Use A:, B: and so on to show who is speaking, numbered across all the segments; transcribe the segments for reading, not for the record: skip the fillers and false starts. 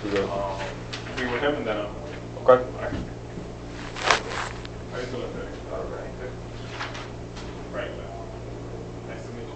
A: Good.
B: We were having that.
A: Okay.
B: How you doing, Fedex? All right. Good. Right. Nice to meet you.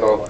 A: No.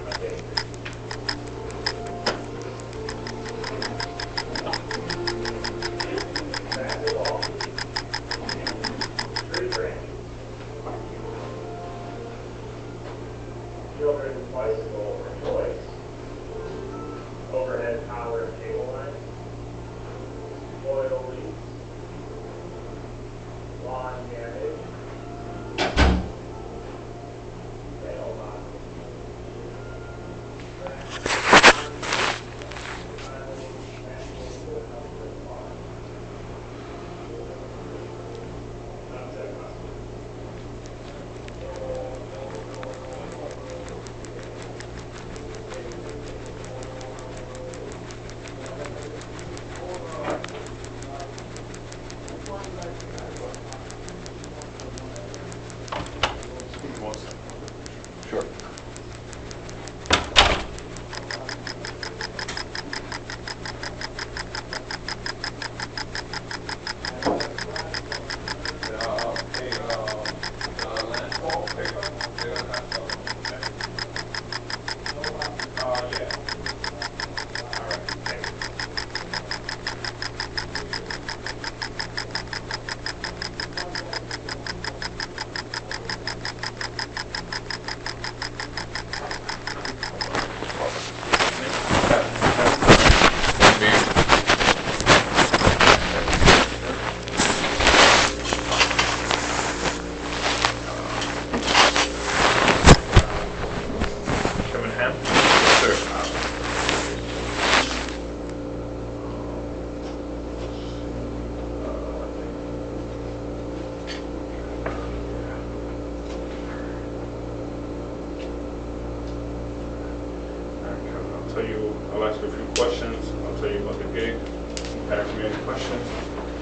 B: I'll ask you a few questions. I'll tell you about the gig. You can ask me any questions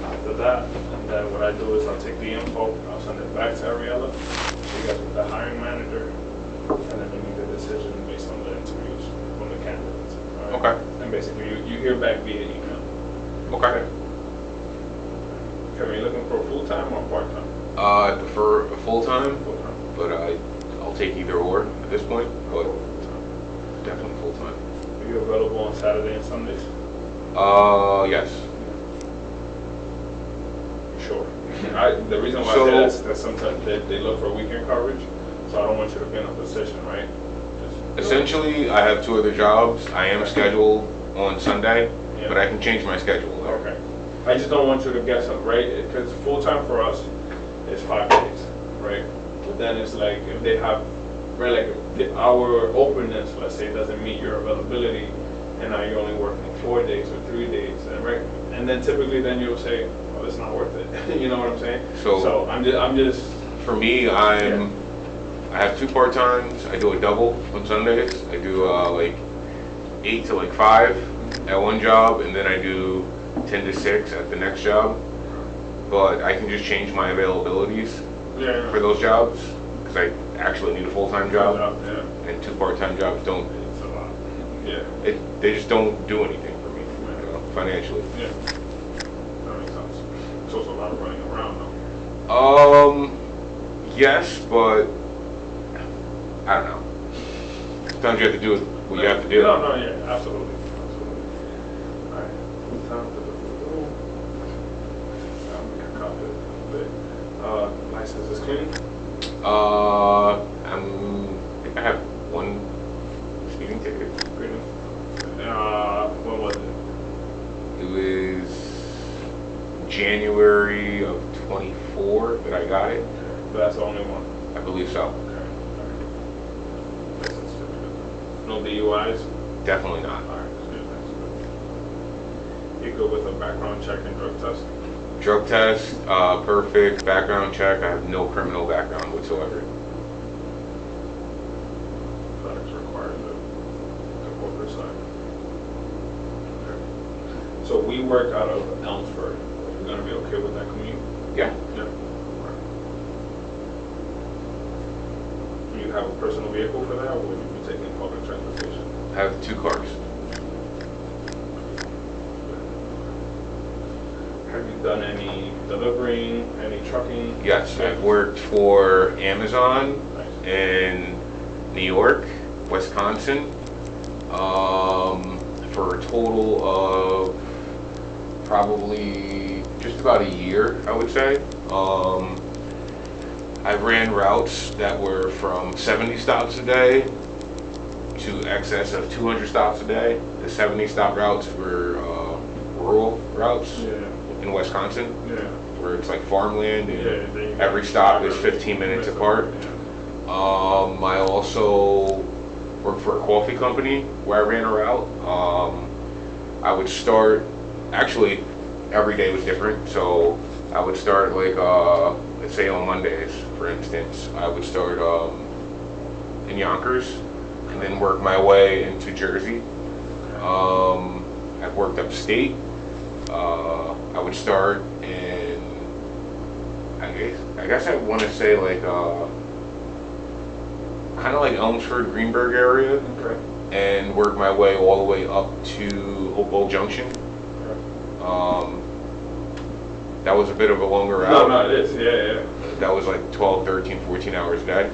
B: after that. And then what I do is I'll take the info, I'll send it back to Ariella. She gets with the hiring manager, and then they make a decision based on the interviews from the candidates. All right?
A: Okay.
B: And basically, you hear back via email.
A: Okay.
B: Are you looking for full-time or part-time?
A: I prefer a full-time,
B: Full-time.
A: but I'll take either or at this point, but
B: Full-time.
A: definitely full-time.
B: Are you available on Saturday and Sundays?
A: Yes.
B: Sure. The reason why I say that is because sometimes they look for weekend coverage, so I don't want you to be in a position, right?
A: Essentially, I have 2 other jobs. I am scheduled on Sunday,
B: Yeah.
A: but I can change my schedule.
B: Okay. I just don't want you to guess up, right? Because full-time for us is 5 days, right? But then it's like if they have, right, like if our openness, let's say, doesn't meet your availability, and now you're only working 4 days or 3 days, and right? And then typically then you'll say, well, it's not worth it. You know what I'm saying?
A: So
B: I'm just.
A: For me, I have 2 part-times. I do a double on Sundays. I do like 8 to like 5 at one job, and then I do 10 to 6 at the next job. But I can just change my availabilities for those jobs because I actually need a full-time job, and 2 part-time jobs don't.
B: It's a lot. Yeah.
A: They just don't do anything for me, you know, financially.
B: Yeah. That makes sense. It's also a lot of running around, though.
A: Yes, but I don't know. Sometimes you have to do what you have to do.
B: No, yeah, absolutely. Absolutely. All right. Time to do. I'll make a copy of it. License is clean?
A: I think I have 1 speeding ticket.
B: Clean. When was it?
A: It was January of 24 that I got it.
B: But that's the only one.
A: I believe so.
B: Okay. All right. License certificate. No DUIs?
A: Definitely not.
B: All right. That's good. That's good. You good with a background check and drug test?
A: Drug test, perfect. Background check. I have no criminal background whatsoever.
B: Fedex requires the corporate side. Okay. So we work out of Elmsford. You're gonna be okay with that commute?
A: Yeah.
B: Yeah. Do you have a personal vehicle for that, or would you be taking public transportation?
A: I have 2 cars.
B: Have you done any delivering, any trucking?
A: Yes, I've worked for Amazon
B: Nice.
A: in New York, Wisconsin, for a total of probably just about a year, I would say. I ran routes that were from 70 stops a day to excess of 200 stops a day. The 70 stop routes were rural routes in Wisconsin, where it's like farmland and every stop is 15 minutes apart. I also worked for a coffee company where I ran a route. I would start, actually every day was different, so I would start like, let's say on Mondays, for instance, I would start in Yonkers and then work my way into Jersey. I've worked upstate. I would start in, I guess I want to say like, kind of like Elmsford, Greenberg area, and work my way all the way up to Hopewell Junction. That was a bit of a longer route.
B: No, it is, yeah.
A: That was like 12, 13, 14 hours a day.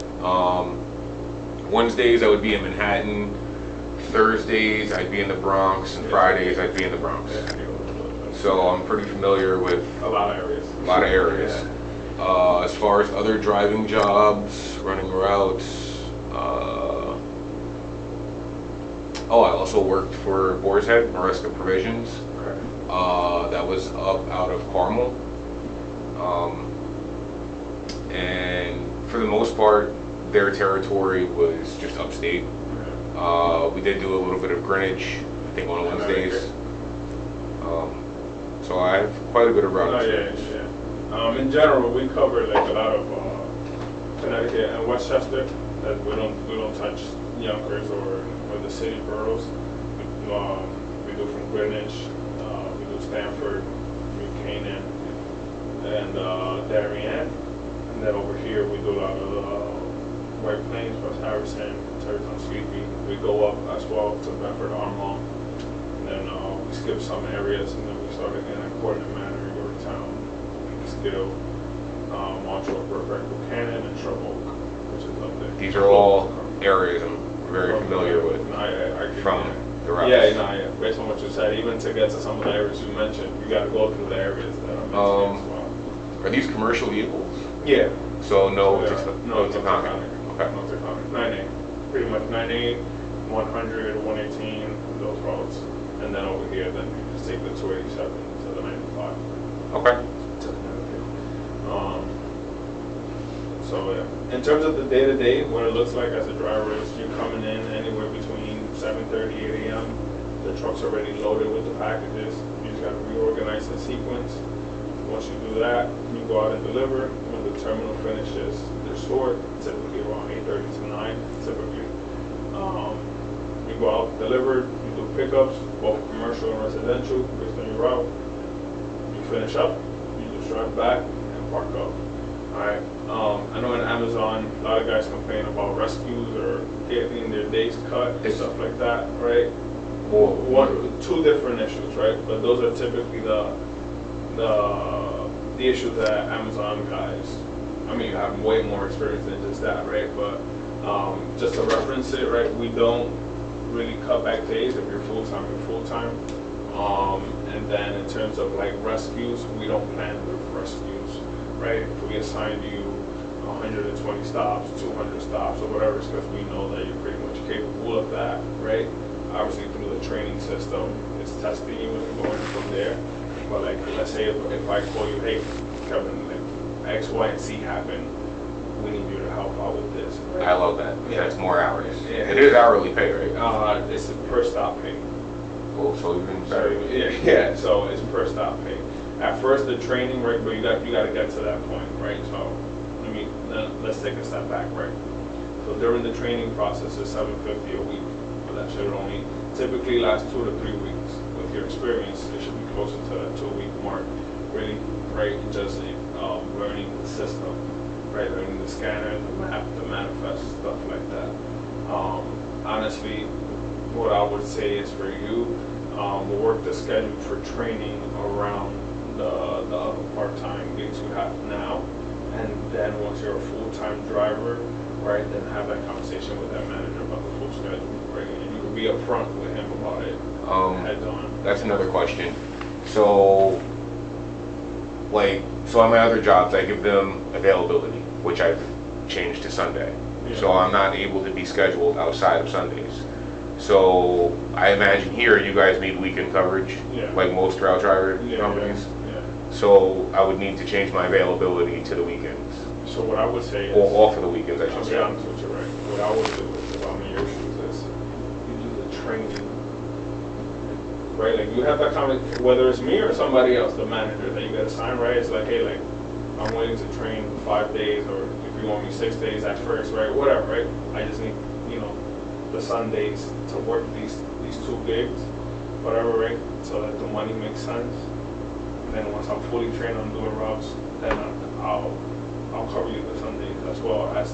A: Wednesdays I would be in Manhattan. Thursdays I'd be in the Bronx, and Fridays I'd be in the Bronx. So I'm pretty familiar with
B: a lot of areas.
A: As far as other driving jobs, running routes, I also worked for Boar's Head, Maresca Provisions. That was up out of Carmel. And for the most part, their territory was just upstate. We did do a little bit of Greenwich, I think on Wednesdays. So I have quite a bit of route experience.
B: In general, we cover like a lot of Connecticut and Westchester. That we don't touch Yonkers or the city boroughs. Greenwich, we do Stanford, Buchanan, and Darien. And then over here we do a lot of White Plains, West Harrison, Terrytown, Sleepy. We go up as well to Bedford, Armonk. And then we skip some areas, and then we start again at Portland Manor, Yorktown, Peekskill, Montreal, Burbank, Buchanan, and Shrub Oak, which is up there.
A: These are all areas I'm very familiar with from the routes.
B: Yeah, based on what you said, even to get to some of the areas you mentioned, you got to go through the areas that I mentioned as well.
A: Are these commercial vehicles?
B: Yeah.
A: So no
B: no
A: Taconic.
B: Okay. No Taconic. 98. Pretty much 98, 100, 118, those roads. And then over here, then you just take the 287 to the 95.
A: Okay.
B: So yeah, in terms of the day-to-day, what it looks like as a driver is you're coming in anywhere between 7:30, 8 a.m. The truck's already loaded with the packages. You just got to reorganize the sequence. Once you do that, you go out and deliver. When the terminal finishes their sort, typically around 8:30 to 9, typically. You go out, deliver, you do pickups, both commercial and residential, based on your route. You finish up, you just drive back and park up. Alright, I know in Amazon, a lot of guys complain about rescues or getting their days cut and stuff like that, right? Two different issues, right? But those are typically the issues that Amazon guys, I mean, you have way more experience than just that, right? But just to reference it, right, we don't really cut back days. If you're full-time, you're full-time. And then in terms of like rescues, we don't plan with rescues, right? If we assign you 120 stops, 200 stops, or whatever, it's because we know that you're pretty much capable of that, right? Obviously through the training system, it's testing you and going from there. But like, let's say if I call you, hey, Kevin, like X, Y, and Z happened, we need you to help out with this. Right?
A: I love that. Yeah, it's more hours.
B: Yeah.
A: It is hourly pay, right?
B: It's per stop pay.
A: Oh, so even better.
B: Yeah, so it's per stop pay. At first the training, right, but you got to get to that point, right? So let's take a step back, right? So during the training process, it's $750 a week, but that should only typically last 2 to 3 weeks. With your experience, it should be closer to that 2-week mark, really, right? Just learning the system, right? Learning the scanner, the map, the manifest, stuff like that. Honestly, what I would say is for you, we'll work the schedule for training around the other part-time gigs you have now, and then once you're a full-time driver, right, then have that conversation with that manager about the full schedule, right, and you can be upfront with him about it, heads on.
A: That's another question. So, so on my other jobs, I give them availability, which I've changed to Sunday. Yeah. So I'm not able to be scheduled outside of Sundays. So I imagine here you guys need weekend coverage, like most route driver companies.
B: Yeah.
A: So I would need to change my availability to the weekends.
B: So what I would say is,
A: or off of the weekends, I should say.
B: I'll be honest with you, right? What I would do is, if I'm in your shoes, is you do the training, right? Like you have that comment, whether it's me or somebody else, the manager that you get assigned, right? It's like, hey, like I'm willing to train 5 days, or if you want me 6 days at first, right? Whatever, right? I just need, the Sundays to work these 2 gigs, whatever, right? So that the money makes sense. And then once I'm fully trained on doing routes, then I'll cover you the Sundays as well as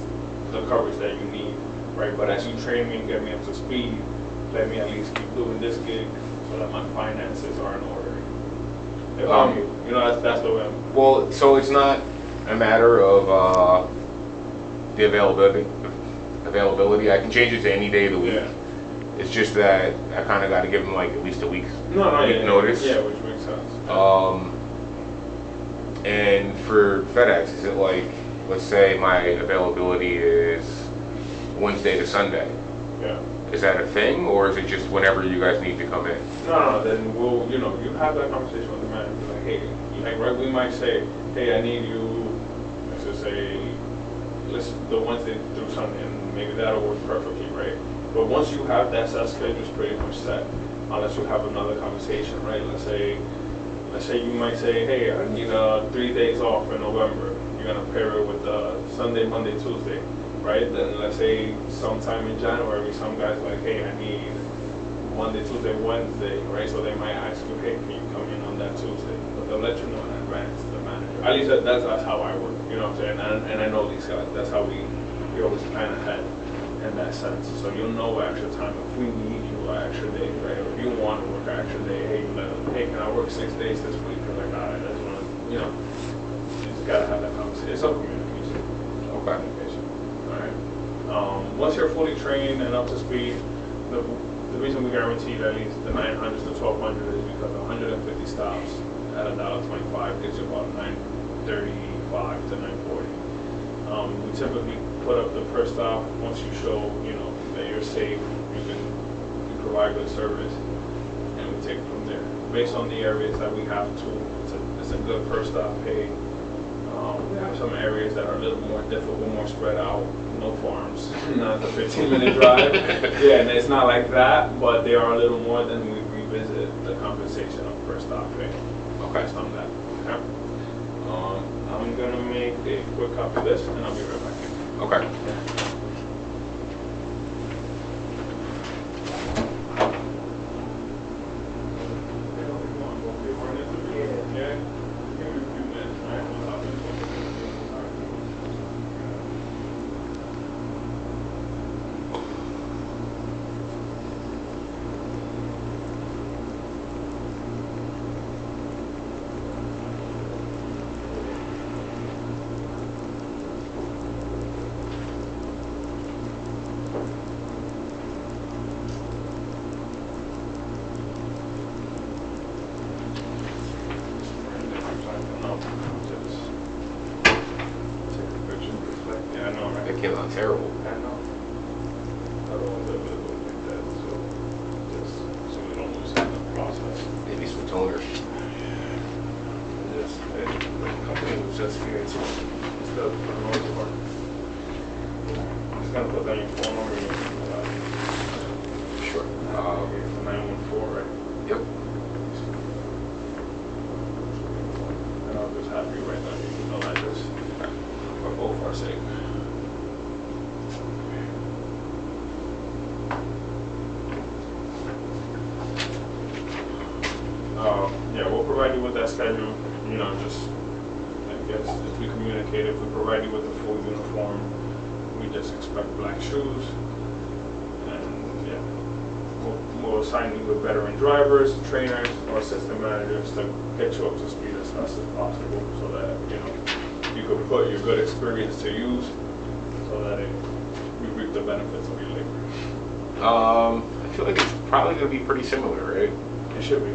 B: the coverage that you need, right? But as you train me and get me up to speed, let me at least keep doing this gig so that my finances are in order. If I'm you, that's the way I'm.
A: Well, so it's not a matter of the availability. I can change it to any day of the week.
B: Yeah.
A: It's just that I kind of got to give them like at least a week notice.
B: Yeah, which makes sense.
A: And for FedEx, is it like, let's say my availability is Wednesday to Sunday?
B: Yeah.
A: Is that a thing, or is it just whenever you guys need to come in?
B: No, then we'll, you have that conversation with the manager. Like, hey, right, we might say, hey, I need you, let's just say, the Wednesday through Sunday, and maybe that'll work perfectly, right? But once you have that schedule is pretty much set, unless you have another conversation, right? Let's say you might say, hey, I need 3 days off in November. You're gonna pair it with Sunday, Monday, Tuesday, right? Then let's say sometime in January, some guys like, hey, I need Monday, Tuesday, Wednesday, right? So they might ask you, hey, can you come in on that Tuesday? But they'll let you know in advance, the manager. At least that's how I work, you know what I'm saying? And I know these guys, that's how we always plan ahead in that sense. So you'll know extra time if we need you an extra day, right? Or if you want to work an extra day, hey, you let them, hey, can I work 6 days this week? Because I got it. I just want to, you know, you just got to have that conversation. It's all communication.
A: Okay.
B: Communication. All right. Once you're fully trained and up to speed, the reason we guaranteed at least the 900s to 1200 is because 150 stops at $1.25 gives you about 935 to 940. We typically put up the per stop once you show, you know, that you're safe, you provide good service, and we take it from there. Based on the areas that we have to, it's a good per stop pay. We have some areas that are a little more difficult, more spread out, no farms, not the 15-minute drive. Yeah, and it's not like that, but they are a little more, then we revisit the compensation of per stop pay.
A: Okay.
B: Based on that. Okay. I'm gonna make a quick copy of this, and I'll be right back.
A: Okay. That came out terrible.
B: I know. I don't want to look like that, so just so we don't lose in the process.
A: Maybe some toner.
B: The company was just here, so it's the most part. I'm just gonna put down your phone number and
A: Sure.
B: 914, right?
A: Yep.
B: And I'll just have you write down your email address for both our sake. Yeah, we'll provide you with that schedule, you know, just, I guess, if we communicate, if we provide you with a full uniform, we just expect black shoes, and yeah, we'll assign you with veteran drivers, trainers, or assistant managers to get you up to speed as fast as possible, so that, you know, you could put your good experience to use, so that we reap the benefits of your labor.
A: I feel like it's probably going to be pretty similar, right?
B: It should be.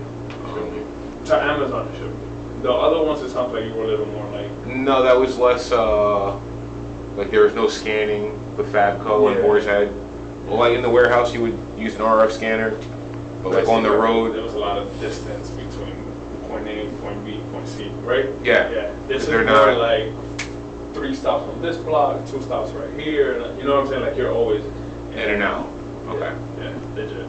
B: To Amazon, it should be. The other ones, it sounds like you were a little more like...
A: No, that was less, like there was no scanning with Fabco and Boar's Head. Well, like in the warehouse, you would use an RF scanner, but like on the road...
B: There was a lot of distance between point A, point B, point C, right?
A: Yeah.
B: Yeah. This is
A: they're
B: more
A: not
B: like 3 stops on this block, 2 stops right here, and you know what I'm saying? Like you're always...
A: in and out. Okay.
B: Yeah, legit.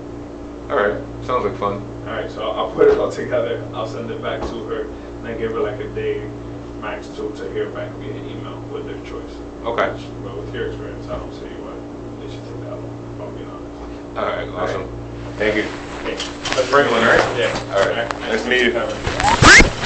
A: All right. Sounds like fun.
B: All right, so I'll put it all together. I'll send it back to her, and then give her like a day, max 2, to hear back via email with their choice.
A: Okay.
B: But with your experience, I don't see why they should take that long, if I'm being honest.
A: All right. Awesome. Thank you.
B: Okay.
A: Franklin, right?
B: Yeah.
A: All right. Nice to meet you.
B: Coming.